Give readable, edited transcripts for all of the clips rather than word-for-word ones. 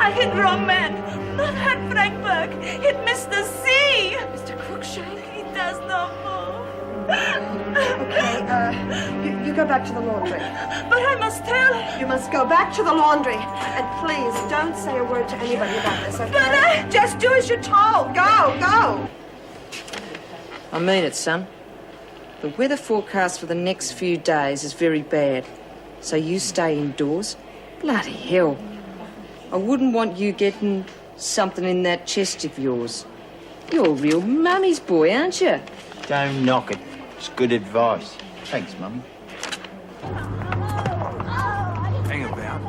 I hit wrong man. Not Herr Frankberg. Hit Mr. C. Mr. Cruikshank? He does not move. Okay, you go back to the laundry. But I must tell her. You must go back to the laundry. And please, don't say a word to anybody about this, okay? But Just do as you're told. Go. I mean it, son. The weather forecast for the next few days is very bad. So you stay indoors. Bloody hell. I wouldn't want you getting something in that chest of yours. You're a real mummy's boy, aren't you? Don't knock it. It's good advice. Thanks, Mummy. Hang about.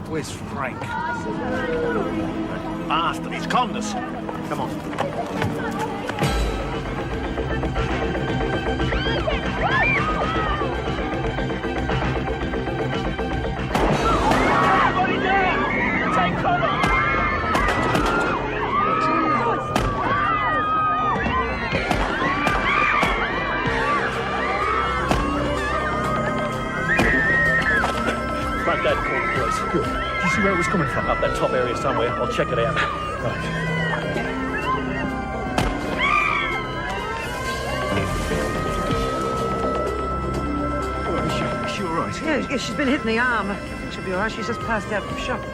Where's Frank? That bastard, he's conned us. Come on. Front that corner, please. Good. Did you see where it was coming from? Up that top area somewhere. I'll check it out. Right. Oh, is she all right? Yeah, she's been hit in the arm. She'll be all right. She's just passed out from shock. So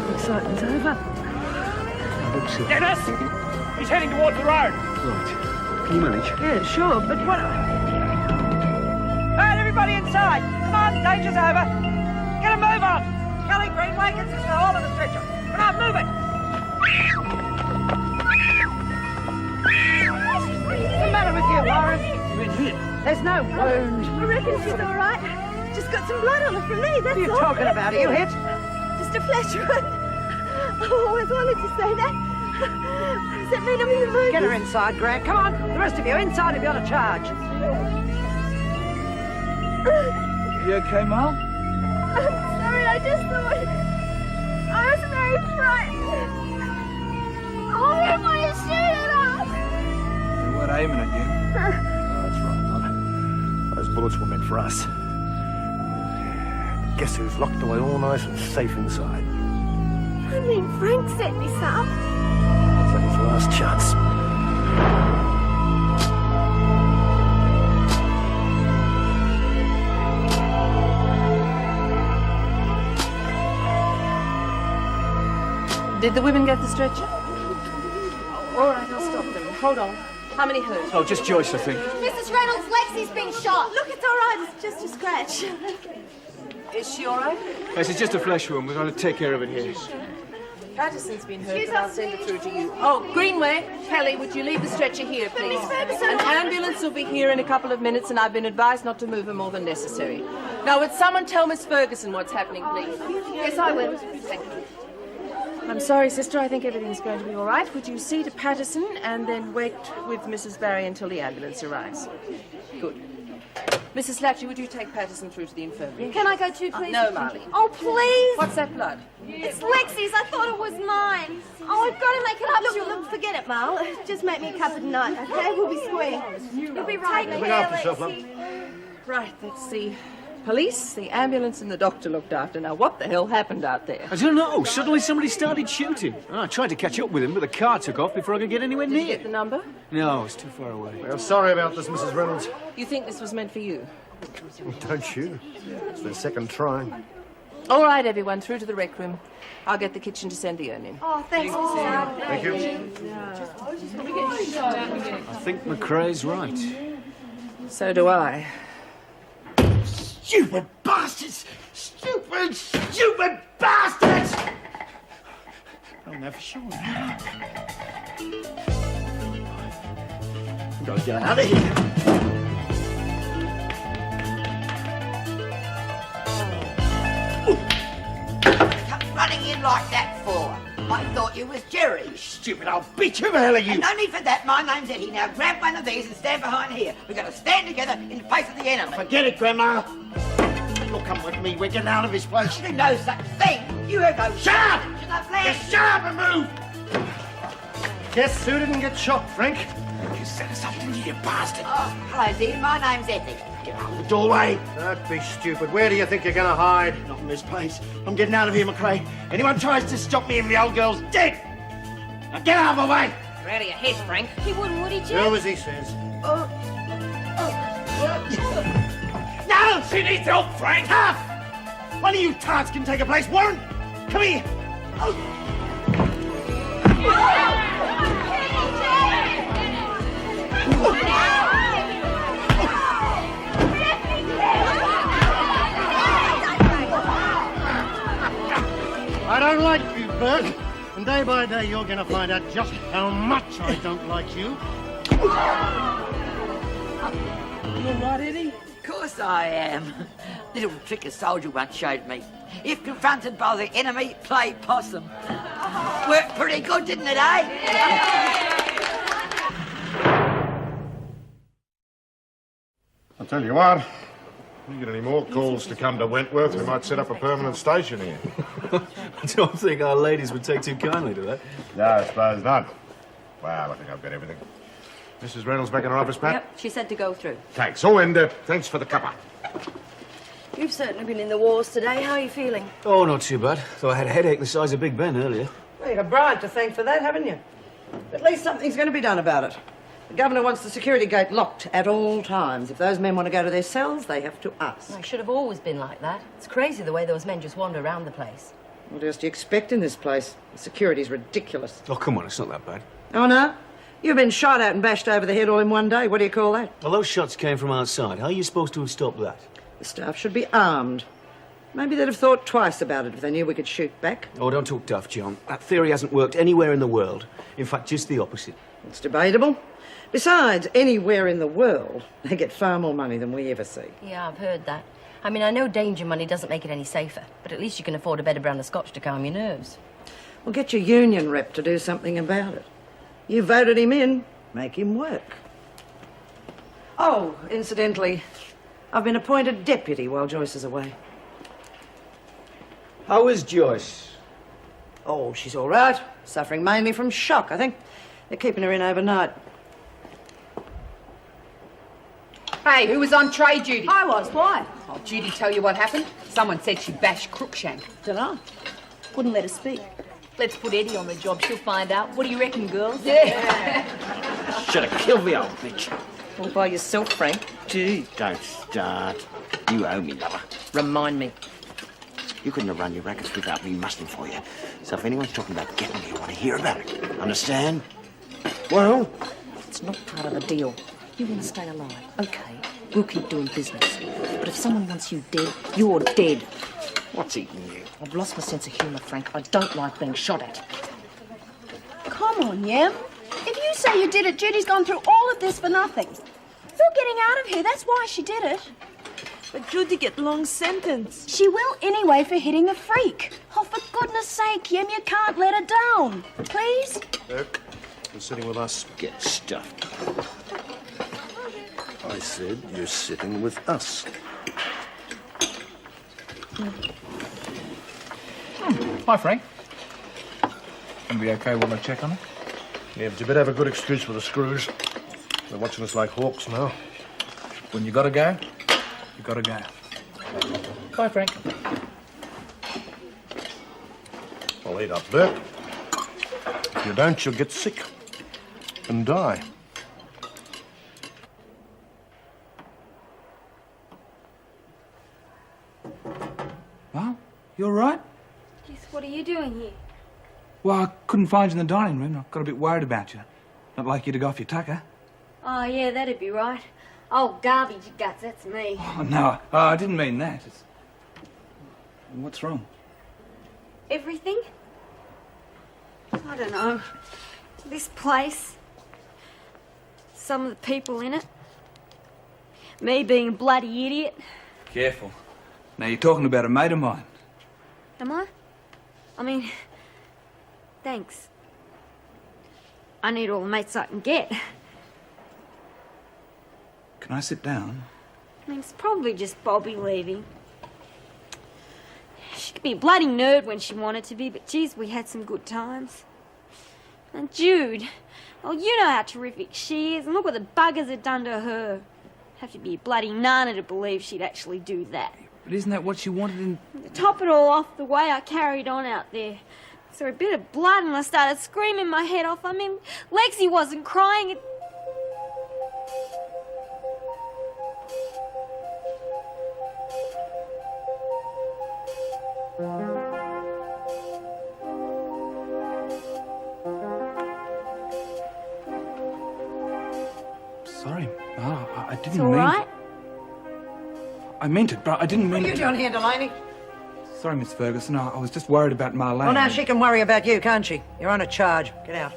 the excitement's over. Dennis! He's heading towards the road. Right. Can you manage? Yeah, sure, but what... Right, everybody inside. Come on, danger's over. Get a move on. Kelly, Greenway, get this all on the stretcher. Come on, move it. What's the matter with you, Lauren? You've been hit. There's no wound. I reckon she's all right. Just got some blood on her from me, that's What are you all. talking about? Are you hit? Just a flesh wound. I always wanted to say that. What does that mean? I'm in the mood? Get her inside, Grant. Come on. The rest of you inside if you're on a charge. You okay, Mal? I'm sorry, I just thought... I was very frightened. Oh, I didn't want to shoot it off. We weren't aiming at you. Oh, that's right, Mum. Those bullets were meant for us. Guess who's locked away all nice and safe inside? I mean, Frank set this up. Looks like his last chance. Did the women get the stretcher? All right, I'll stop them. Hold on. How many hurt? Oh, just Joyce, I think. Mrs. Reynolds, Lexi's been shot. Look, it's all right. It's just a scratch. Is she all right? Yes, it's just a flesh wound. We've got to take care of it here. Patterson's been hurt, but I'll send her through to you. Oh, Greenway, Kelly, would you leave the stretcher here, please? Miss Ferguson, An ambulance will be here in a couple of minutes, and I've been advised not to move her more than necessary. Now, would someone tell Miss Ferguson what's happening, please? Yes, I will. Thank you. I'm sorry, sister. I think everything's going to be all right. Would you see to Patterson and then wait with Mrs. Barry until the ambulance arrives? Good. Mrs. Slattery, would you take Patterson through to the infirmary? Can I go too, please? No, Marley. Oh, please. What's that blood? It's Lexi's. I thought it was mine. Oh, I've got to make it up. Look, forget it, Mal. Just make me a cup of night, okay? We'll be square. You'll be right. Look after yourself, love. Right, that's the police, the ambulance, and the doctor looked after. Now, what the hell happened out there? I don't know. Suddenly somebody started shooting. I tried to catch up with him, but the car took off before I could get anywhere Did you near. get the number? No, it's too far away. Well, sorry about this, Mrs. Reynolds. You think this was meant for you? Don't you? It's their second try. All right, everyone, through to the rec room. I'll get the kitchen to send the urn in. Oh, thanks, Mrs. Thank you. I think McRae's right. So do I. Stupid bastards! Stupid bastards! I'll know for sure now. I've got to get out of here. Come running in like that for? I thought you was Jerry. Stupid old bitch, who the hell are you? No need for that. My name's Eddie. Now grab one of these and stand behind here. We've got to stand together in the face of the enemy. Forget it, Grandma. You'll come with me. We're getting out of this place. You no such thing. You have no... Shut up! Should I flag? Just shut up and move! Guess who didn't get shot, Frank? You set us up, didn't you, you bastard? Oh, hello, dear. My name's Effie. Get out of the doorway. Don't be stupid. Where do you think you're going to hide? Not in this place. I'm getting out of here, McRae. Anyone tries to stop me and the old girl's dead. Now get out of the way. You're out of your head, Frank. He wouldn't, would he, Jim? Do as he says. No, she needs help, Frank. Tough. One of you tarts can take a place. Warren, come here. I don't like you, Bert. And day by day, you're going to find out just how much I don't like you. You all right, Eddie? Of course I am. Little trick a soldier once showed me. If confronted by the enemy, play possum. Worked pretty good, didn't it, eh? I'll tell you what. If you get any more calls to come to Wentworth, we might set up a permanent station here. I don't think our ladies would take too kindly to that. No, I suppose not. Well, I think I've got everything. Mrs. Reynolds back in her office, Pat? Yep, she said to go through. Thanks. Oh, and thanks for the cuppa. You've certainly been in the wars today. How are you feeling? Oh, not too bad. Though I had a headache the size of Big Ben earlier. Well, you got Bryant to thank for that, haven't you? At least something's going to be done about it. The governor wants the security gate locked at all times. If those men want to go to their cells, they have to ask. It should have always been like that. It's crazy the way those men just wander around the place. What else do you expect in this place? The security's ridiculous. Oh, come on, it's not that bad. Oh, no? You've been shot at and bashed over the head all in one day. What do you call that? Well, those shots came from outside. How are you supposed to have stopped that? The staff should be armed. Maybe they'd have thought twice about it if they knew we could shoot back. Oh, don't talk tough, John. That theory hasn't worked anywhere in the world. In fact, just the opposite. It's debatable. Besides, anywhere in the world, they get far more money than we ever see. Yeah, I've heard that. I mean, I know danger money doesn't make it any safer, but at least you can afford a better brand of scotch to calm your nerves. Well, get your union rep to do something about it. You voted him in. Make him work. Oh, incidentally, I've been appointed deputy while Joyce is away. How is Joyce? Oh, she's all right. Suffering mainly from shock, I think. They're keeping her in overnight. Hey, who was on trade duty? I was. Why? Oh, Judy tell you what happened? Someone said she bashed Crookshank. Dunno. Wouldn't let her speak. Let's put Eddie on the job. She'll find out. What do you reckon, girls? Yeah. Should have killed the old bitch. All by yourself, Frank. Gee, don't start. You owe me, lover. Remind me. You couldn't have run your rackets without me muscling for you. So if anyone's talking about getting me, I want to hear about it. Understand? Well, it's not part of the deal. You want to stay alive, okay, we'll keep doing business. But if someone wants you dead, you're dead. What's eating you? I've lost my sense of humour, Frank. I don't like being shot at. Come on, Yem. If you say you did it, Judy's gone through all of this for nothing. You're getting out of here. That's why she did it. But Judy get long sentence. She will anyway for hitting a freak. Oh, for goodness sake, Yem, you can't let her down. Please? Look, you're sitting with us. Get stuffed. I said you're sitting with us. Hi, Frank. Gonna be okay while I check on it? Yeah, but you better have a good excuse for the screws. They're watching us like hawks now. When you gotta go, you gotta go. Bye, Frank. I'll eat up, Bert. If you don't, you'll get sick and die. Well, you all right? Yes, what are you doing here? Well, I couldn't find you in the dining room. I got a bit worried about you. Not like you to go off your tucker. Oh, yeah, that'd be right. Oh, garbage guts, that's me. Oh, no, I didn't mean that. What's wrong? Everything? I don't know. This place. Some of the people in it. Me being a bloody idiot. Careful. Now, you're talking about a mate of mine. Am I? I mean, thanks. I need all the mates I can get. Can I sit down? I mean, it's probably just Bobby leaving. She could be a bloody nerd when she wanted to be, but geez, we had some good times. And Jude, well, you know how terrific she is, and look what the buggers have done to her. Have to be a bloody nana to believe she'd actually do that. But isn't that what she wanted in... To top it all off, the way I carried on out there. Saw a bit of blood and I started screaming my head off. I mean, Lexi wasn't crying. Sorry. No, I didn't It's all right? I meant it, but I didn't mean What are you doing here, Delaney? Sorry, Miss Ferguson. I was just worried about Marlene. Well, now she can worry about you, can't she? You're on a charge. Get out.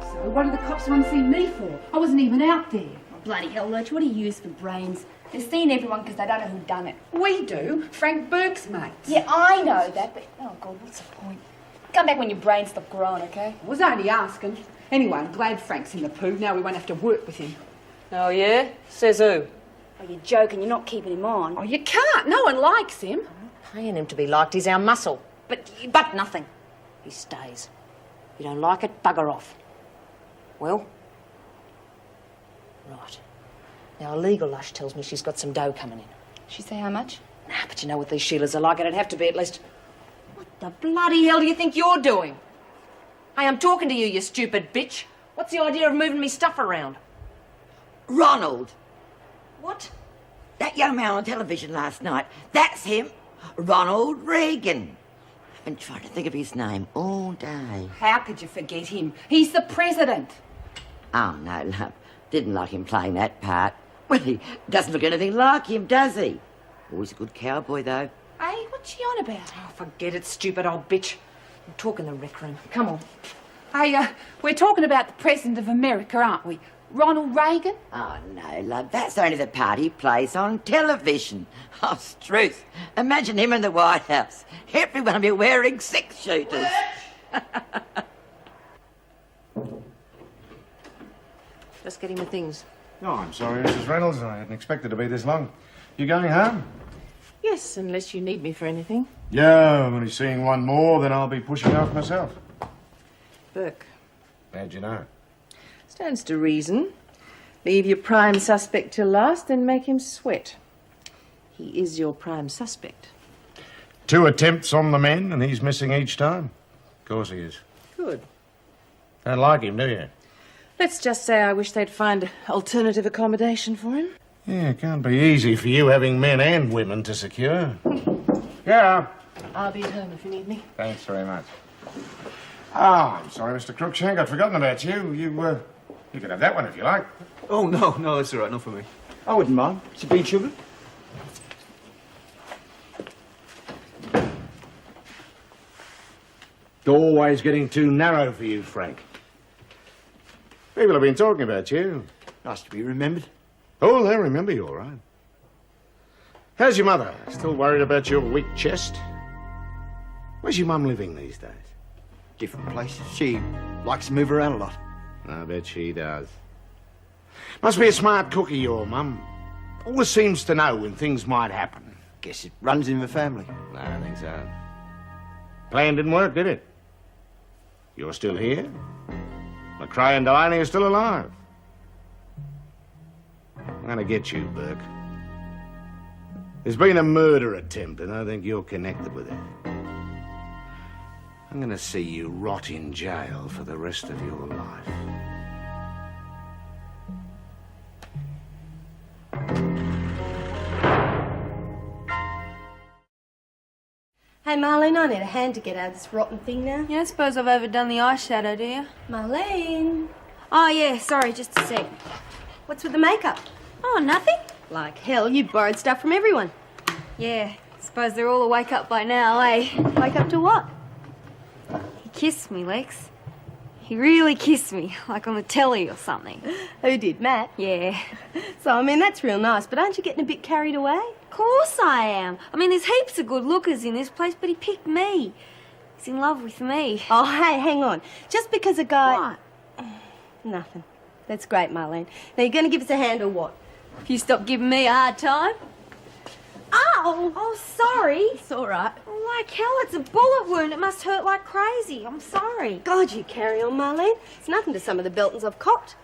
So what do the cops want to see me for? I wasn't even out there. Oh, bloody hell, Lurch, what do you use for brains? They're seeing everyone because they don't know who done it. We do. Frank Burke's mates. Yeah, I know that, but oh God, what's the point? Come back when your brains stop growing, okay? I was only asking. Anyway, I'm glad Frank's in the poo. Now we won't have to work with him. Oh, yeah? Says who? Oh, you're joking. You're not keeping him on. Oh, you can't. No one likes him. Paying him to be liked. He's our muscle. But nothing. He stays. You don't like it, bugger off. Well? Right. Now, a legal lush tells me she's got some dough coming in. She say how much? Nah, but you know what these Sheilas are like. It'd have to be at least... What the bloody hell do you think you're doing? Hey, I'm talking to you, you stupid bitch. What's the idea of moving me stuff around? Ronald. What? That young man on television last night. That's him. Ronald Reagan. I've been trying to think of his name all day. How could you forget him? He's the president. Oh, no, love. Didn't like him playing that part. Well, he doesn't look anything like him, does he? Always a good cowboy, though. Hey, what's she on about? Oh, forget it, stupid old bitch. I'm talking the rec room. Come on. Hey, we're talking about the President of America, aren't we? Ronald Reagan? Oh, no, love. That's only the part he plays on television. Oh, Struth. Imagine him in the White House. Everyone will be wearing six-shooters. Just getting my things. Oh, I'm sorry, Mrs. Reynolds. I hadn't expected to be this long. You going home? Yes, unless you need me for anything. Yeah, I'm only seeing one more, then I'll be pushing off myself. Burke. How'd you know? Stands to reason. Leave your prime suspect till last, then make him sweat. He is your prime suspect. 2 attempts on the men, and he's missing each time. Of course he is. Good. Don't like him, do you? Let's just say I wish they'd find alternative accommodation for him. Yeah, it can't be easy for you having men and women to secure. Yeah. I'll be at home if you need me. Thanks very much. Oh, I'm sorry, Mr. Crookshank. I'd forgotten about you. You can have that one if you like. Oh, no, that's all right. Not for me. I wouldn't mind. Some bean sugar. Doorway's getting too narrow for you, Frank. People have been talking about you. Nice to be remembered. Oh, they'll remember you, all right. How's your mother? Still worried about your weak chest? Where's your mum living these days? Different places. She likes to move around a lot. I bet she does. Must be a smart cookie, your mum. Always seems to know when things might happen. Guess it runs in the family. No, I don't think so. Plan didn't work, did it? You're still here. McRae and Delaney are still alive. I'm gonna get you, Burke. There's been a murder attempt, and I think you're connected with it. I'm gonna see you rot in jail for the rest of your life. Hey, Marlene, I need a hand to get out of this rotten thing now. You don't suppose I've overdone the eyeshadow, do you? Marlene. Oh, yeah, sorry, just a sec. What's with the makeup? Oh, nothing? Like hell, you borrowed stuff from everyone. Yeah, suppose they're all awake up by now, eh? Wake up to what? He kissed me, Lex. He really kissed me, like on the telly or something. Who did, Matt? Yeah. So, I mean, that's real nice, but aren't you getting a bit carried away? Of course I am. I mean, there's heaps of good lookers in this place, but he picked me. He's in love with me. Oh, hey, hang on. Just because a guy... What? Nothing. That's great, Marlene. Now, you're going to give us a hand or what? If you stop giving me a hard time. Ow! Oh, sorry. It's all right. Like hell, it's a bullet wound. It must hurt like crazy. I'm sorry. God, you carry on, Marlene. It's nothing to some of the Beltons I've copped.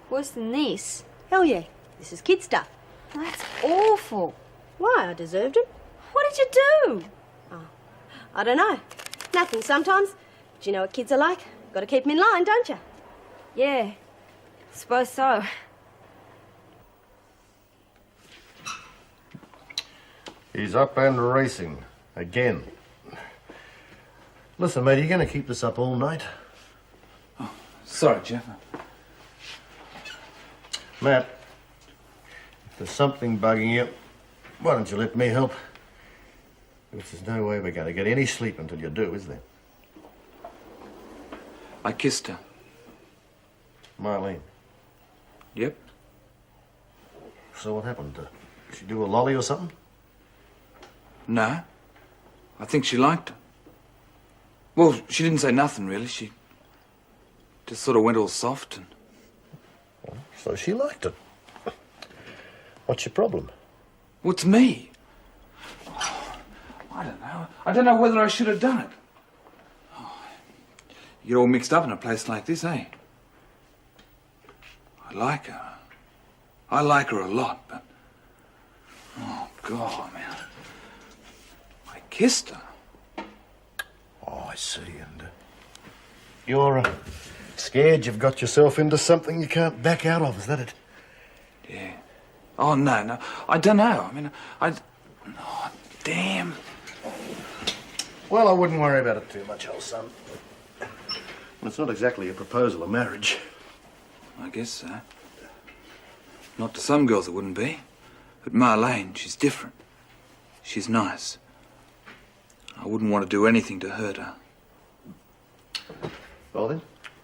Worse than this. Hell yeah. This is kid stuff. That's awful. Why? I deserved it. What did you do? I don't know. Nothing sometimes. But you know what kids are like. Got to keep them in line, don't you? Yeah, suppose so. He's up and racing. Again. Listen, mate, are you going to keep this up all night? Oh, sorry, Jeff. Matt, if there's something bugging you, why don't you let me help? Because there's no way we're going to get any sleep until you do, is there? I kissed her. Marlene. Yep. So what happened? Did she do a lolly or something? No. I think she liked it. Well, she didn't say nothing, really. She just sort of went all soft and... Well, so she liked it. What's your problem? What's me? Oh, I don't know. I don't know whether I should have done it. Oh, you get all mixed up in a place like this, eh? I like her. I like her a lot, but... Oh, God, man. I kissed her. Oh, I see. And you're scared you've got yourself into something you can't back out of, is that it? Yeah. Oh, no. I don't know. I mean, Oh, damn. Well, I wouldn't worry about it too much, old son. It's not exactly a proposal of marriage. I guess so. Not to some girls it wouldn't be. But Marlene, she's different. She's nice. I wouldn't want to do anything to hurt her. Well then,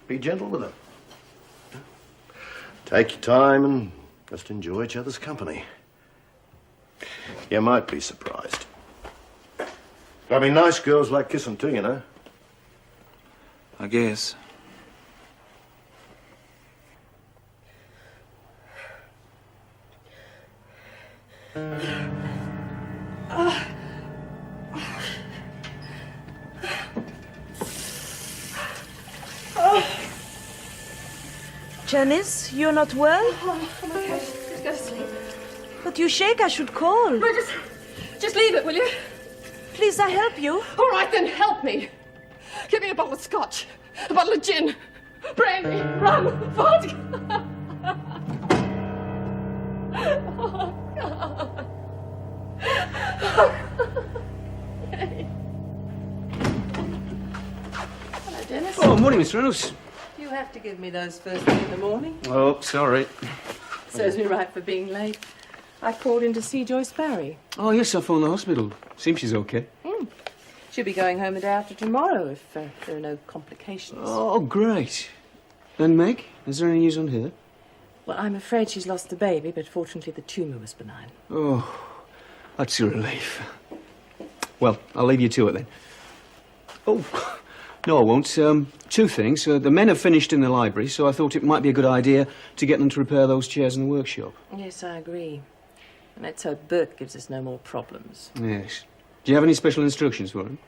be gentle with her. Take your time and just enjoy each other's company. You might be surprised. I mean, nice girls like kissing too, you know. I guess. Janice, you're not well? Oh my gosh, just go to sleep. But you shake, I should call. No, just leave it, will you? Please, I help you. All right, then help me. Give me a bottle of scotch, a bottle of gin, brandy, rum, vodka. Oh, God. Hello, Dennis. Oh, morning, Miss Reynolds. You have to give me those first thing in the morning. Oh, sorry. Serves me right for being late. I called in to see Joyce Barry. Oh, yes, I phoned the hospital. Seems she's okay. She'll be going home the day after tomorrow if there are no complications. Oh, great. And Meg, is there any news on her? Well, I'm afraid she's lost the baby, but fortunately the tumour was benign. Oh, that's a relief. Well, I'll leave you to it then. Oh, no, I won't. Two things. The men have finished in the library, so I thought it might be a good idea to get them to repair those chairs in the workshop. Yes, I agree. And let's hope Burke gives us no more problems. Yes. Do you have any special instructions for him?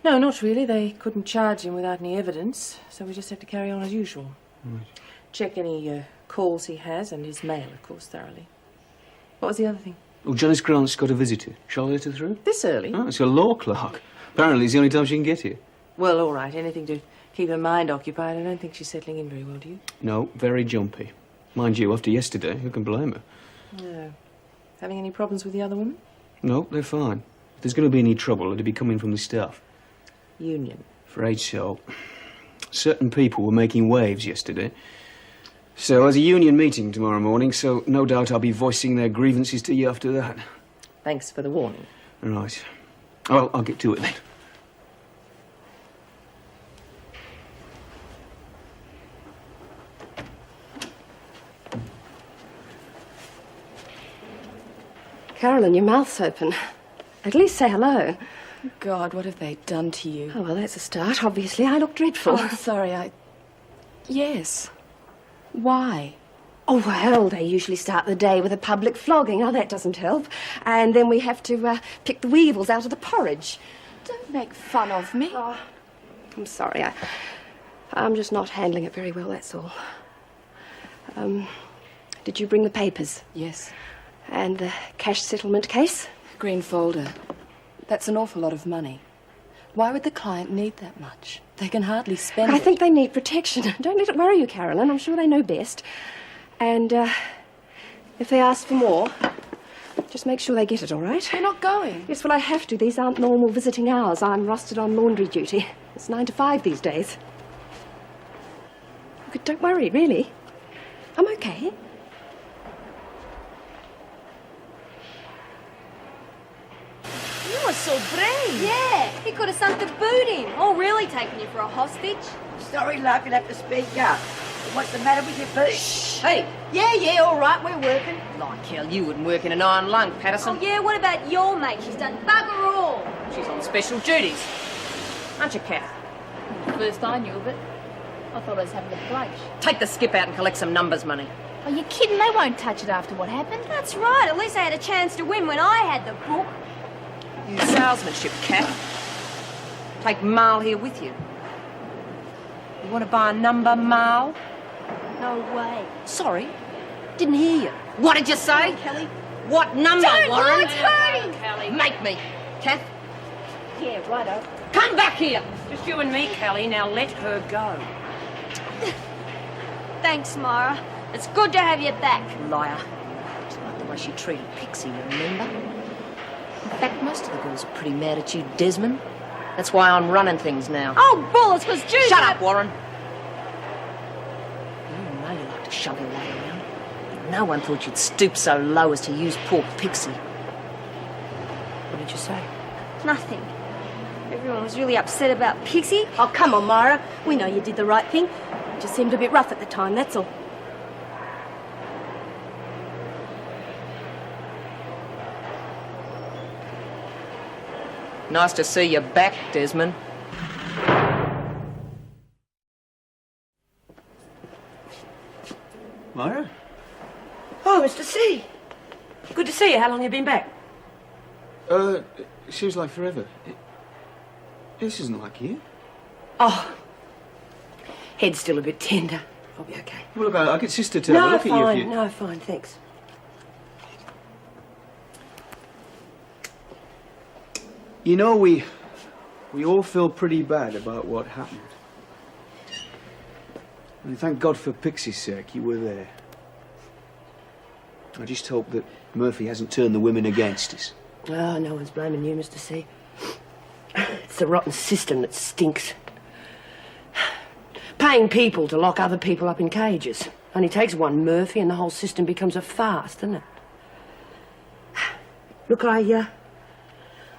No, not really. They couldn't charge him without any evidence, so we just have to carry on as usual. Right. Check any calls he has, and his mail, of course, thoroughly. What was the other thing? Oh, Janice Grant's got a visitor. Shall I let her through? This early? Oh, it's a law clerk. Apparently it's the only time she can get here. Well, all right. Anything to keep her mind occupied. I don't think she's settling in very well, do you? No, very jumpy. Mind you, after yesterday, who can blame her? No. Having any problems with the other woman? No, they're fine. If there's going to be any trouble, it'd be coming from the staff. Union. Afraid so. Certain people were making waves yesterday. So there's a union meeting tomorrow morning, so no doubt I'll be voicing their grievances to you after that. Thanks for the warning. Right. Well, I'll get to it then. Carolyn, your mouth's open. At least say hello. God, what have they done to you? Oh, well, that's a start. Obviously, I look dreadful. Oh, sorry, Yes. Why? Oh, well, they usually start the day with a public flogging. Oh, that doesn't help. And then we have to pick the weevils out of the porridge. Don't make fun of me. Oh, I'm sorry. I'm just not handling it very well, that's all. Did you bring the papers? Yes. And the cash settlement case? Green folder. That's an awful lot of money. Why would the client need that much? They can hardly spend I it. think they need protection. Don't let it worry you, Carolyn. I'm sure they know best. And if they ask for more, just make sure they get it, all right? You're not going. Yes, well, I have to. These aren't normal visiting hours. I'm rostered on laundry duty. It's 9 to 5 these days. But don't worry, really. I'm okay. You were so brave. Yeah, he could have sunk the boot in. Oh, really taking you for a hostage? Sorry, love, you'll have to speak up. What's the matter with your feet? Shh. Hey. Yeah, all right, we're working. Like hell, you wouldn't work in an iron lung, Patterson. Oh, yeah, what about your mate? She's done bugger all. She's on special duties. Aren't you, Kath? First I knew of it. I thought I was having a break. Take the skip out and collect some numbers money. Are you kidding? They won't touch it after what happened. That's right. At least I had a chance to win when I had the book. Use salesmanship, Kath. Take Marl here with you. You want to buy a number, Marl? No way. Sorry, didn't hear you. What did you say? Come on, Kelly. What number, Don't, Warren? it's hurting. Kelly. Make me. Kath, Yeah, righto. come back here. Just you and me, Kelly. Now let her go. Thanks, Mara. It's good to have you back. Liar. It's like the way she treated Pixie, you remember? In fact, most of the girls are pretty mad at you, Desmond. That's why I'm running things now. Oh, bullets, because Judy... Shut up, Warren. You know you like to shove your way around. But no one thought you'd stoop so low as to use poor Pixie. What did you say? Nothing. Everyone was really upset about Pixie. Oh, come on, Myra. We know you did the right thing. It just seemed a bit rough at the time, that's all. Nice to see you back, Desmond. Myra? Oh, Mr. C. Good to see you. How long have you been back? It seems like forever. This isn't like you. Oh, head's still a bit tender. I'll be okay. What about I get Sister to have a look at you if you... No, fine, thanks. You know, we all feel pretty bad about what happened. And thank God for Pixie's sake, you were there. I just hope that Murphy hasn't turned the women against us. Oh, no one's blaming you, Mr. C. It's the rotten system that stinks. Paying people to lock other people up in cages. Only takes one Murphy and the whole system becomes a farce, doesn't it? Look, I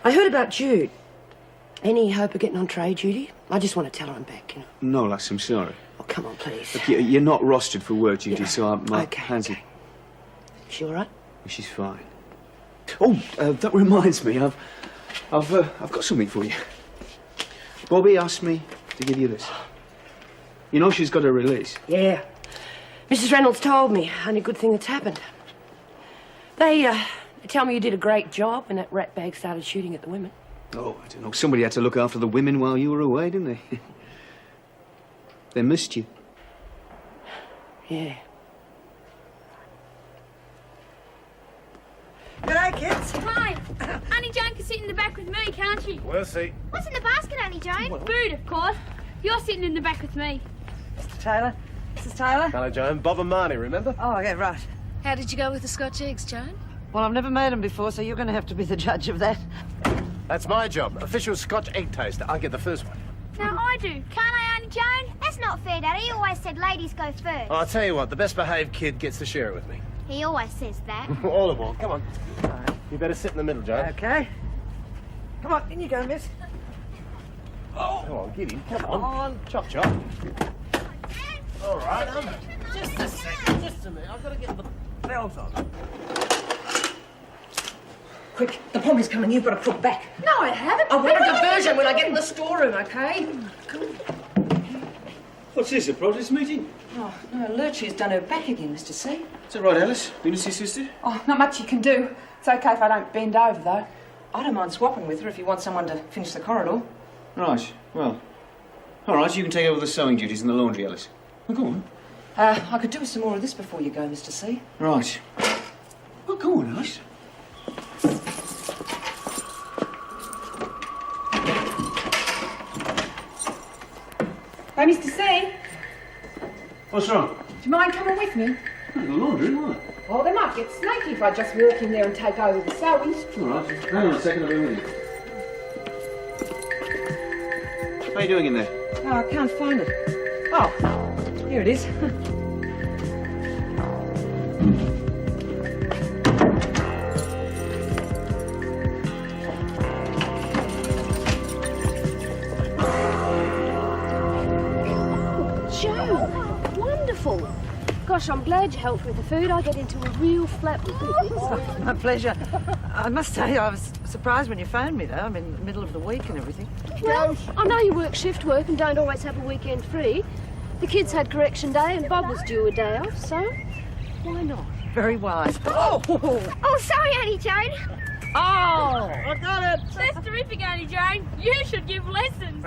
heard about Jude. Any hope of getting on trade duty? I just want to tell her I'm back, you know. No, lass, I'm sorry. Oh, come on, please. Look, you're not rostered for work duty, so my hands are... She all right? She's fine. Oh, that reminds me, I've got something for you. Bobby asked me to give you this. You know she's got a release. Yeah. Mrs. Reynolds told me. Only good thing that's happened. They tell me you did a great job when that ratbag started shooting at the women. Oh, I don't know. Somebody had to look after the women while you were away, didn't they? They missed you. Yeah. G'day, kids. Hi. Auntie Joan can sit in the back with me, can't she? We'll see. What's in the basket, Auntie Joan? Food, of course. You're sitting in the back with me. Mr. Taylor. Mrs. Taylor. Hello, Joan. Bob and Marnie, remember? Oh, yeah, right. How did you go with the Scotch eggs, Joan? Well, I've never made them before, so you're going to have to be the judge of that. That's my job. Official Scotch egg taster. I get the first one. No, I do. Can't I, Auntie Joan? That's not fair, Daddy. You always said ladies go first. I'll tell you what, the best behaved kid gets to share it with me. He always says that. All of all. Come on. You better sit in the middle, Joan. Okay. Come on, in you go, miss. Oh. Come on, get him. Come on. Chop, chop. All right, just a second. Just a minute. I've got to get the belt on. Quick, the pommy's coming. You've got to put back. No, I haven't. I want a diversion when I get in the storeroom, okay? What's this, a protest meeting? Oh, no, Lurchie's done her back again, Mr. C. Is that right, Alice? Been to see sister? Oh, not much you can do. It's okay if I don't bend over, though. I don't mind swapping with her if you want someone to finish the corridor. Right, well. All right, you can take over the sewing duties in the laundry, Alice. Well, go on. I could do with some more of this before you go, Mr. C. Right. Well, go on, Alice. Hey, Mr. C. What's wrong? Do you mind coming with me? The laundry, why? Oh, they might get snaky if I just walk in there and take over the sewing. All right, hang on a second, I'll be with you. What are you doing in there? Oh, I can't find it. Oh, here it is. Joe, wonderful. Gosh, I'm glad you helped with the food. I get into a real flat with this. My pleasure. I must say, I was surprised when you phoned me, though. I'm in the middle of the week and everything. Well, I know you work shift work and don't always have a weekend free. The kids had correction day and Bob was due a day off, so why not? Very wise. Oh, sorry, Auntie Jane. Oh, I got it. That's terrific, Auntie Jane. You should give lessons.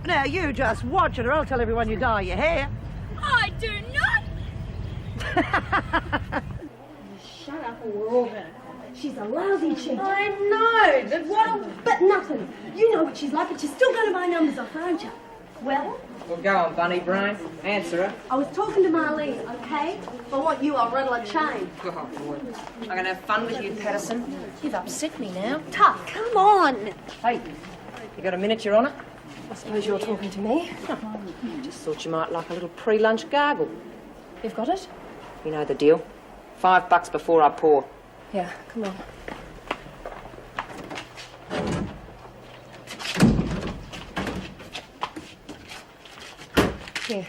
Now, you just watch it or I'll tell everyone you dye your hair. I do not. Shut up or we're all gonna. She's a lousy cheat. I know, but nothing. You know what she's like, but she's still going to buy numbers off her, aren't you? Well? Well, go on, Bunny Brain. Answer her. I was talking to Marlene, okay? If I want you, I'll rattle a chain. Oh, boy. I'm going to have fun with you, Patterson. You've upset me now. Tuck, come on. Hey, you got a minute, Your Honour? I suppose you're talking to me. Just thought you might like a little pre-lunch gargle. You've got it? You know the deal. $5 before I pour. Yeah, come on. Here.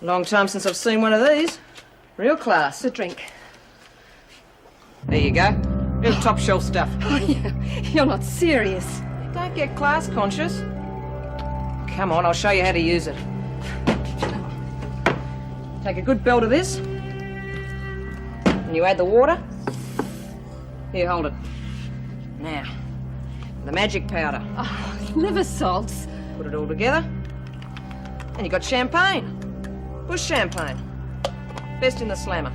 Long time since I've seen one of these. Real class. The drink. There you go. Real top shelf stuff. Oh, yeah. You're not serious. Don't get class conscious. Come on, I'll show you how to use it. Take a good belt of this. And you add the water. Here, hold it. Now, the magic powder. Oh, liver salts. Put it all together. And you got champagne. Bush champagne. Best in the slammer.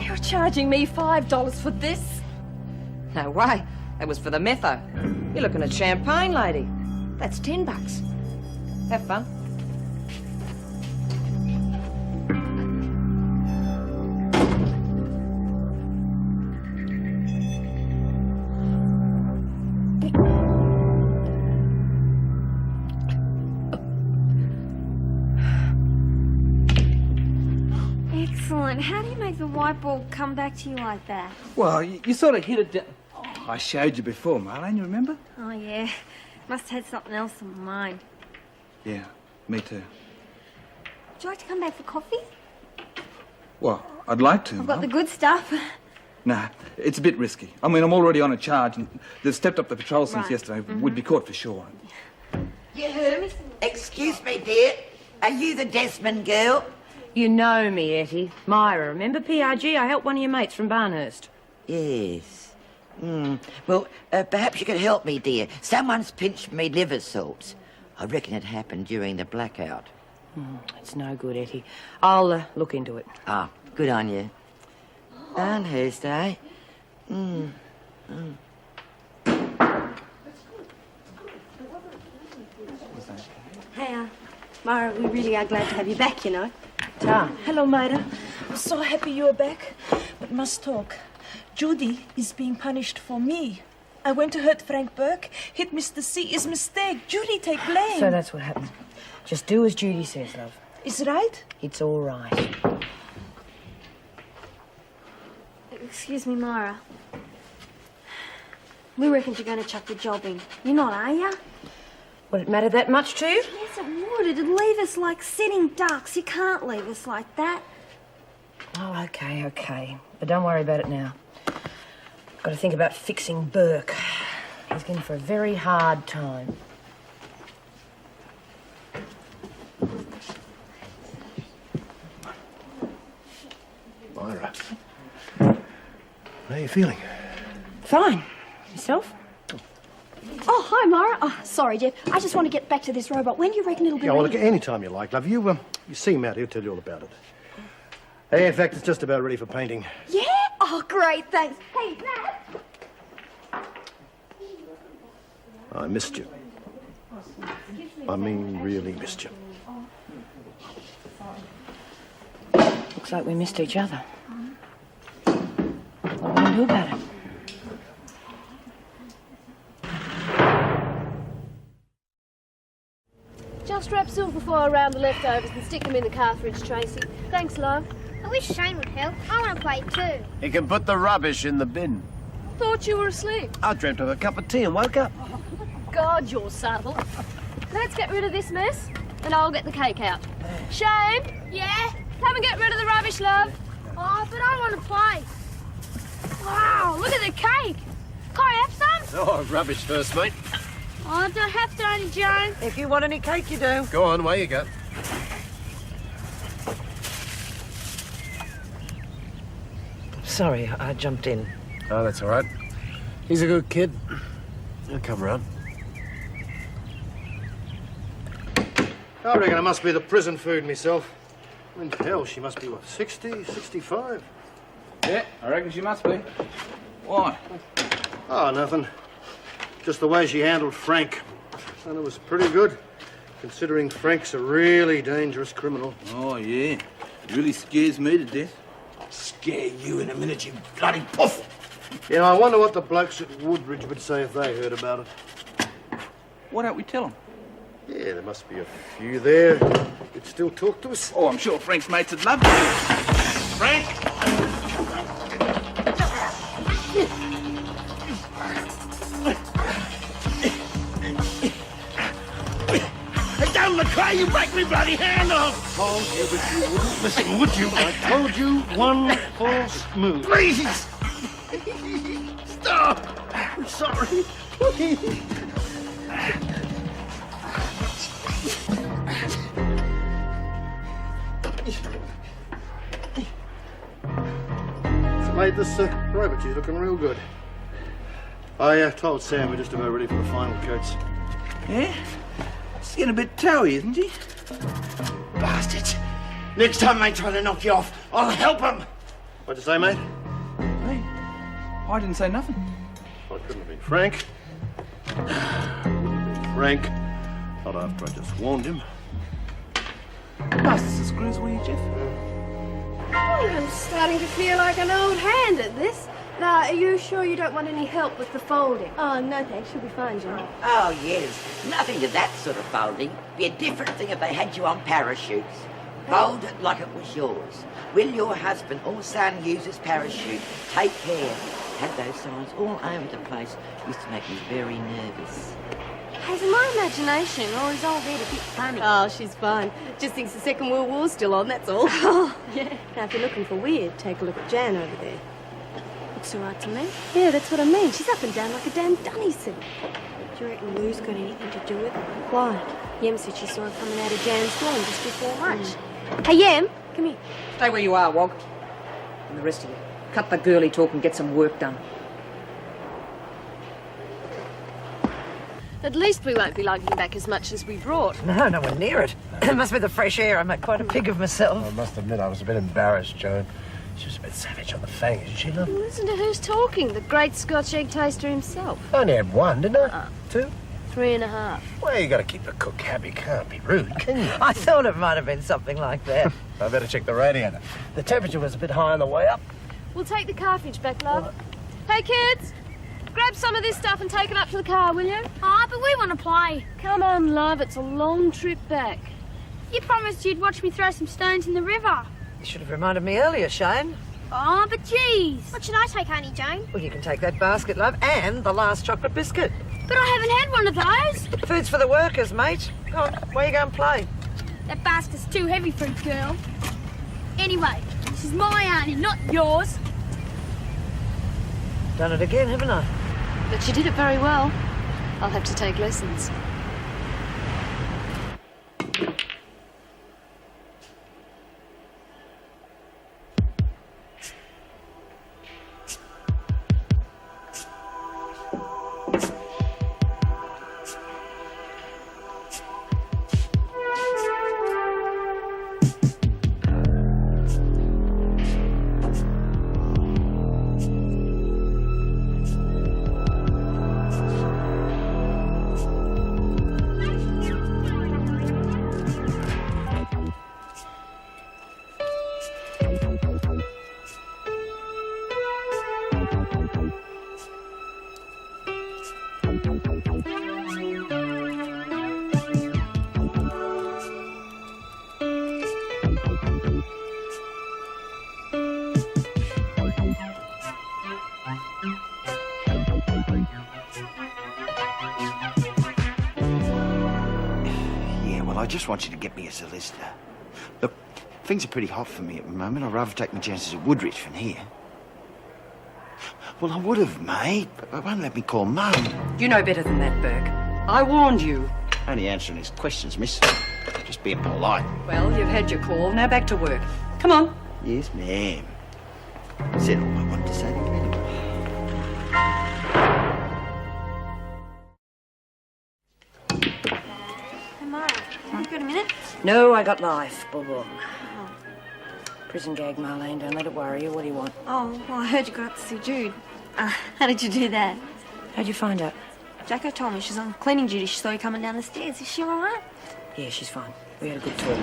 You're charging me $5 for this? No way. That was for the metho. You're looking at champagne, lady. That's $10. Have fun. Excellent. How do you make the white ball come back to you like that? Well, you sort of hit it down. Oh, I showed you before, Marlene, you remember? Oh, yeah. Must have had something else in mind. Yeah, me too. Would you like to come back for coffee? Well, I'd like to. I've got the good stuff. Nah, it's a bit risky. I mean, I'm already on a charge, and they've stepped up the patrol since yesterday. We'd be caught for sure. You heard me? Excuse me, dear. Are you the Desmond girl? You know me, Etty. Myra, remember PRG? I helped one of your mates from Barnhurst. Yes. Well, perhaps you could help me, dear. Someone's pinched me liver salts. I reckon it happened during the blackout. It's no good, Etty. I'll look into it. Ah, good on you. Barnhurst, eh? Hey, Myra, we really are glad to have you back, you know. Hello, Myra. I'm so happy you're back, but must talk. Judy is being punished for me. I went to hurt Frank Burke, hit Mr. C. Is mistake. Judy, take blame. So that's what happened. Just do as Judy says, love. Is right? It's all right. Excuse me, Myra. We reckoned you're going to chuck the job in. You're not, are you? Would it matter that much to you? Yes, it would. It'd leave us like sitting ducks. You can't leave us like that. Oh, okay. But don't worry about it now. Got to think about fixing Burke. He's in for a very hard time. you feeling? Fine. Yourself? Oh, hi, Mara. Oh, sorry, Jeff. I just want to get back to this robot. When do you reckon it'll be Yeah, well, ready? look, any time you like, love. You see Matt, he'll tell you all about it. Hey, in fact, it's just about ready for painting. Yeah? Oh, great, thanks. Hey, Matt! I missed you. I mean, really missed you. Looks like we missed each other. What are we going to do about it? Just wrap silverfoil around the leftovers and stick them in the car fridge, Tracy. Thanks, love. I wish Shane would help. I want to play too. He can put the rubbish in the bin. Thought you were asleep. I dreamt of a cup of tea and woke up. God, you're subtle. Let's get rid of this mess, and I'll get the cake out. Shane? Yeah? Come and get rid of the rubbish, love. Oh, but I want to play. Wow, look at the cake. Can I have some? Oh, rubbish first, mate. Oh, don't have to, Auntie Joan. If you want any cake, you do. Go on, away you go. Sorry, I jumped in. Oh, that's all right. He's a good kid. He'll come round. I reckon it must be the prison food myself. In hell, she must be, what, 60, 65? Yeah, I reckon she must be. Why? Oh, nothing. Just the way she handled Frank. And it was pretty good, considering Frank's a really dangerous criminal. Oh, yeah. It really scares me to death. Scare you in a minute, you bloody puff. Yeah, I wonder what the blokes at Woodbridge would say if they heard about it. Why don't we tell them? Yeah, there must be a few there who'd still talk to us. Oh, I'm sure Frank's mates would love to. Frank! Hey, down the car, you break me bloody hand off! Oh, yeah, but you wouldn't listen, would you? I told you, one false move. Please! Stop! I'm sorry. Please. So, mate, this robot, she's looking real good. I told Sam we're just about ready for the final coats. Yeah? She's getting a bit towy, isn't she? Bastards! Next time they try to knock you off, I'll help them! What'd you say, mate? Hey, I didn't say nothing. Well, it couldn't have been Frank. Couldn't have been Frank. Not after I just warned him. Busters the screws, will you, Jeff? I'm starting to feel like an old hand at this. Now, are you sure you don't want any help with the folding? Oh, no thanks. She'll be fine, Johnny. Oh, yes. Nothing to that sort of folding. Be a different thing if they had you on parachutes. Fold it like it was yours. Will your husband or son use his parachute? Take care. Had those signs all over the place. Used to make me very nervous. Has my imagination, or is old Ed a bit funny? Oh, she's fine. Just thinks the Second World War's still on, that's all. Oh, yeah. Now, if you're looking for weird, take a look at Jan over there. Looks all right to me. Yeah, that's what I mean. She's up and down like a damn dunny suit. Do you reckon Lou's got anything to do with it? Why? Yem said she saw her coming out of Jan's dorm just before lunch. Hey, Yem, come here. Stay where you are, Wog. And the rest of you, cut the girly talk and get some work done. At least we won't be lugging back as much as we brought. No, nowhere near it. It must be the fresh air. I make quite a pig of myself. I must admit, I was a bit embarrassed, Joan. She was a bit savage on the fang, isn't she, love? Listen to who's talking. The great Scotch egg taster himself. I only had one, didn't I? 2? 3.5. Well, you got to keep the cook happy. Can't be rude, can you? I thought it might have been something like that. I better check the radiator. The temperature was a bit high on the way up. We'll take the cartridge back, love. Hey, kids! Grab some of this stuff and take it up to the car, will you? Oh, but we want to play. Come on, love. It's a long trip back. You promised you'd watch me throw some stones in the river. You should have reminded me earlier, Shane. Oh, but geez. What should I take, Auntie Joan? Well, you can take that basket, love, and the last chocolate biscuit. But I haven't had one of those. Food's for the workers, mate. Go on, where you go and play? That basket's too heavy for a girl. Anyway, this is my auntie, not yours. Done it again, haven't I? But you did it very well. I'll have to take lessons. just want you to get me a solicitor. Look, things are pretty hot for me at the moment. I'd rather take my chances at Woodridge than here. Well, I would have, mate, but they won't let me call Mum. You know better than that, Burke. I warned you. Only answering his questions, miss. Just being polite. Well, you've had your call. Now back to work. Come on. Yes, ma'am. Said all I wanted to say to you anyway. Hey, Mara, you got a minute? No, I got life. Boom, boom. Prison gag, Marlene. Don't let it worry you. What do you want? Oh, well, I heard you got up to see Jude. How did you do that? How'd you find out? Jacko told me she's on cleaning duty. She saw you coming down the stairs. Is she all right? Yeah, she's fine. We had a good talk.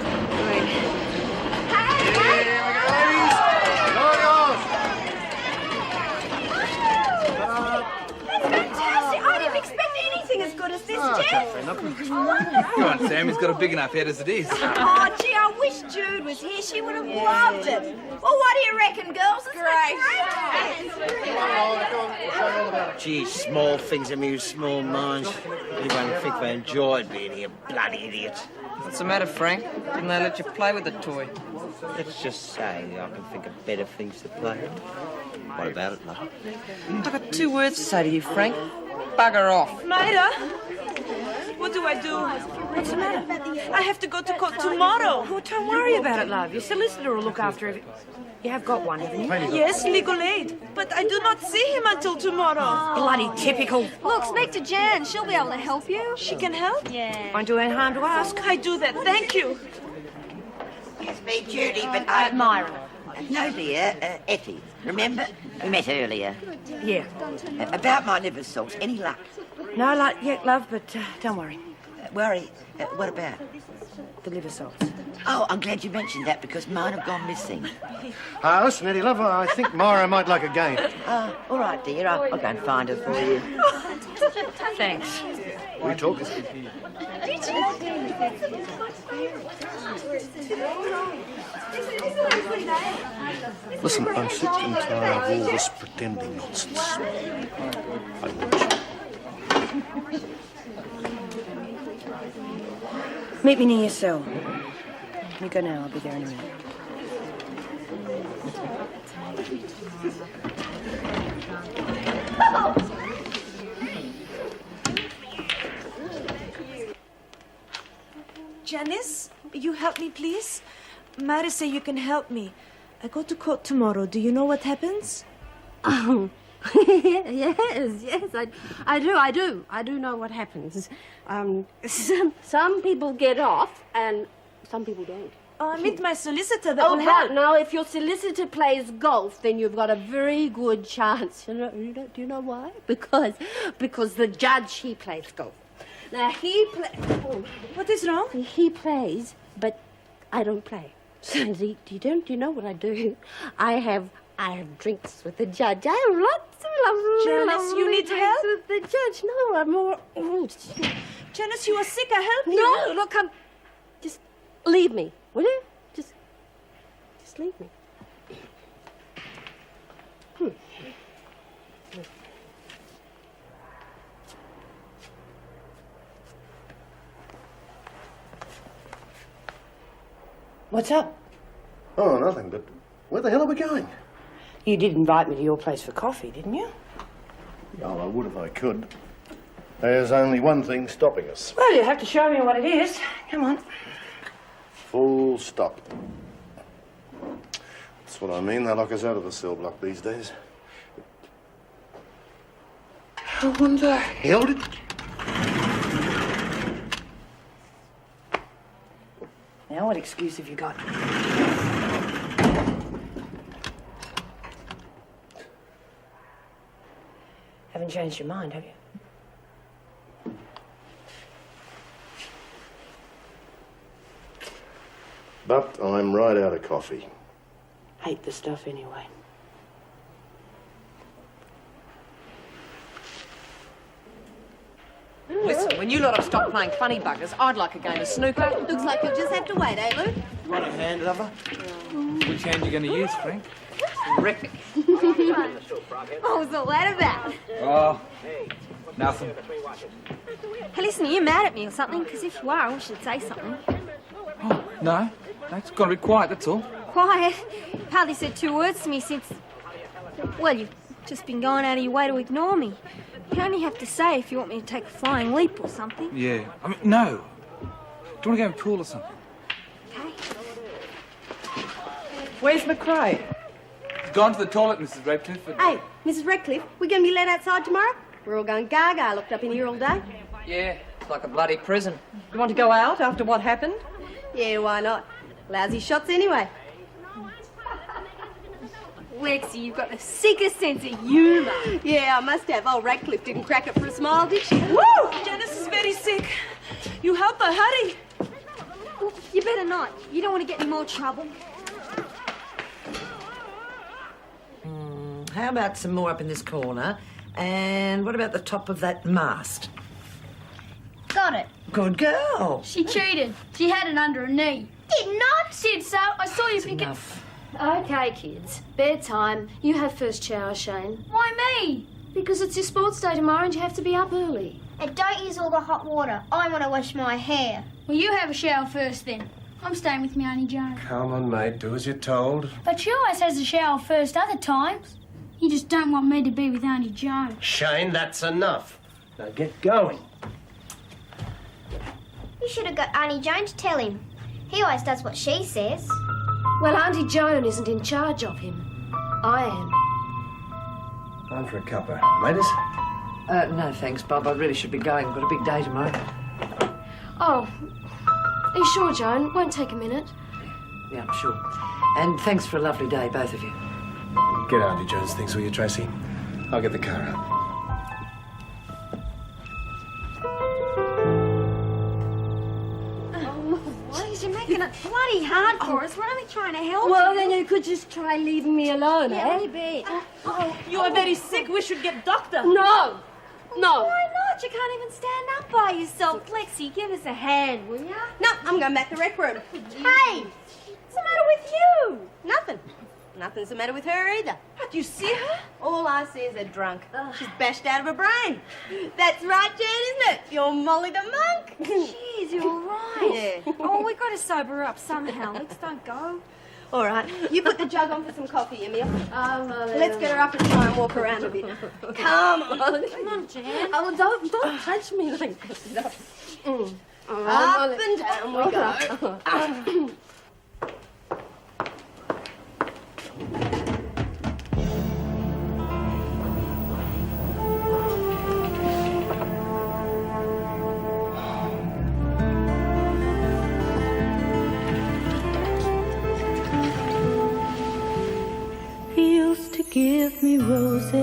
Fantastic! I didn't expect anything as good as this, Jen. Come on, Sam. He's got a big enough head as it is. Oh, gee, I wish Jude was here. She would have loved it. Well, what do you reckon, girls? It's great. Gee, small things amuse small minds. You won't think they enjoyed being here, bloody idiots. What's the matter, Frank? Didn't they let you play with the toy? Let's just say I can think of better things to play with. What about it, love? I've got 2 words to say to you, Frank. Bugger off. Maida, what do I do? What's the matter? I have to go to court tomorrow. Oh, don't worry about it, love. Your solicitor will look after it. You have got one, haven't you? Yes, legal aid. But I do not see him until tomorrow. Bloody typical. Look, speak to Jan. She'll be able to help you. She can help? Yeah. Won't do any harm to ask. I do that. Thank you. It's me, Judy, but Myra. No, dear, Effie. Remember? We met earlier. Yeah. About my liver salts. Any luck? No luck yet, love, but don't worry. Worry. What about? The liver salts. Oh, I'm glad you mentioned that because mine have gone missing. Listen, Eddie, love, I think Myra might like a game. All right, dear. I'll go and find her for you. Thanks. We talk. Listen, I'm sick and tired of all this pretending nonsense. I want you. Meet me near your cell. You go now. I'll be there in a minute. Janice, you help me, please? Myra say you can help me. I go to court tomorrow. Do you know what happens? Oh, yes, I do. I do know what happens. Some people get off and some people don't. Oh, I meet my solicitor. That will help. No, if your solicitor plays golf, then you've got a very good chance. Do you know why? Because the judge, he plays golf. Now, what is wrong? He plays, but I don't play. So, do you know what I do? I have drinks with the judge. I have lots of Janice, you need drinks help? with the judge. No, I'm more... Janice, you are sick. I help you. No, look, just leave me, will you? Just leave me. What's up? Oh, nothing, but where the hell are we going? You did invite me to your place for coffee, didn't you? Oh, I would if I could. There's only one thing stopping us. Well, you have to show me what it is. Come on. Full stop. That's what I mean. They lock us out of the cell block these days. How in the hell did... Now, what excuse have you got? Haven't changed your mind, have you? But I'm right out of coffee. Hate the stuff anyway. Listen, when you lot have stopped playing funny buggers, I'd like a game of snooker. Looks like you'll just have to wait, eh, Luke? You want a hand, lover? Which hand are you going to use, Frank? Terrific. What was all that about? Oh, nothing. Hey, listen, are you mad at me or something? Because if you are, I wish you'd say something. No, it's got to be quiet, that's all. Quiet? Hardly said 2 words to me since... Well, you've just been going out of your way to ignore me. You only have to say if you want me to take a flying leap or something. Yeah. I mean, no. Do you want to go in the pool or something? Okay. Where's McRae? He's gone to the toilet, Mrs. Radcliffe. Hey, Mrs. Radcliffe, we're going to be let outside tomorrow? We're all going gaga locked up in here all day. Yeah, it's like a bloody prison. You want to go out after what happened? Yeah, why not? Lousy shots anyway. Lexi, you've got the sickest sense of humour. Yeah, I must have. Old Radcliffe didn't crack it for a smile, did she? Woo! Janice is very sick. You help her, hurry. Well, you better not. You don't want to get any more trouble. How about some more up in this corner? And what about the top of that mast? Got it. Good girl. She cheated. She had it under her knee. Did not. Said so. I saw you pick Enough. Okay, kids. Bedtime. You have first shower, Shane. Why me? Because it's your sports day tomorrow and you have to be up early. And don't use all the hot water. I want to wash my hair. Well, you have a shower first then. I'm staying with my Auntie Joan. Come on, mate, do as you're told. But she always has a shower first other times. You just don't want me to be with Auntie Joan. Shane, that's enough. Now get going. You should have got Auntie Joan to tell him. He always does what she says. Well, Auntie Joan isn't in charge of him. I am. Time for a cuppa. Ladies? No, thanks, Bob. I really should be going. I've got a big day tomorrow. Oh, are you sure, Joan? Won't take a minute. Yeah, I'm sure. And thanks for a lovely day, both of you. Get Auntie Jones things, will you, Tracy? I'll get the car out. Jeez, you're making it bloody hard for us. We're only trying to help Well, you. then you could just try leaving me alone, Yeah, eh? maybe. You are very sick. We should get doctor. No! No! Why not? You can't even stand up by yourself. Lexi, give us a hand, will ya? No, I'm going back to the rec room. Hey! What's the matter with you? Nothing. Nothing's the matter with her either. What, you see her? All I see is a drunk. She's bashed out of her brain. That's right, Jan, isn't it? You're Molly the monk. Jeez, you're right. Yeah. Oh, we've got to sober her up somehow. Let's don't go. All right. You put the jug on for some coffee, Emil. Let's get her up and try and walk around a bit. Come on. Come on, Jan. Oh, don't touch me like this. Mm. Up and down we go. He used to give me roses.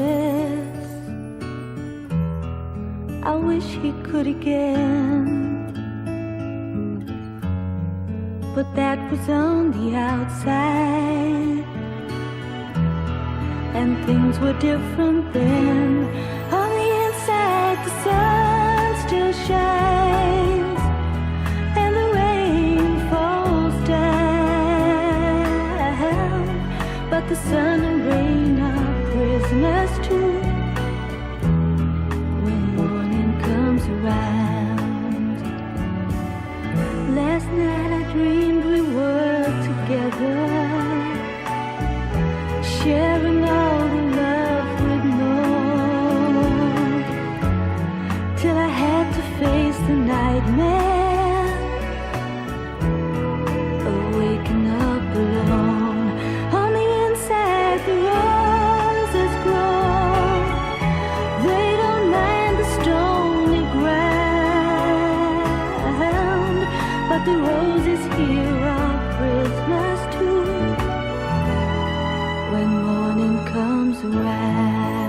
I wish he could again. But that was on the outside, and things were different then. On the inside, the sun still shines, and the rain falls down. But the sun and rain are prisoners too when morning comes around. Last night I dreamed we were together, sharing all the love we'd known, till I had to face the nightmare of waking up alone. On the inside the roses grow, they don't mind the stony ground, but the roses here are prisoners too when morning comes around.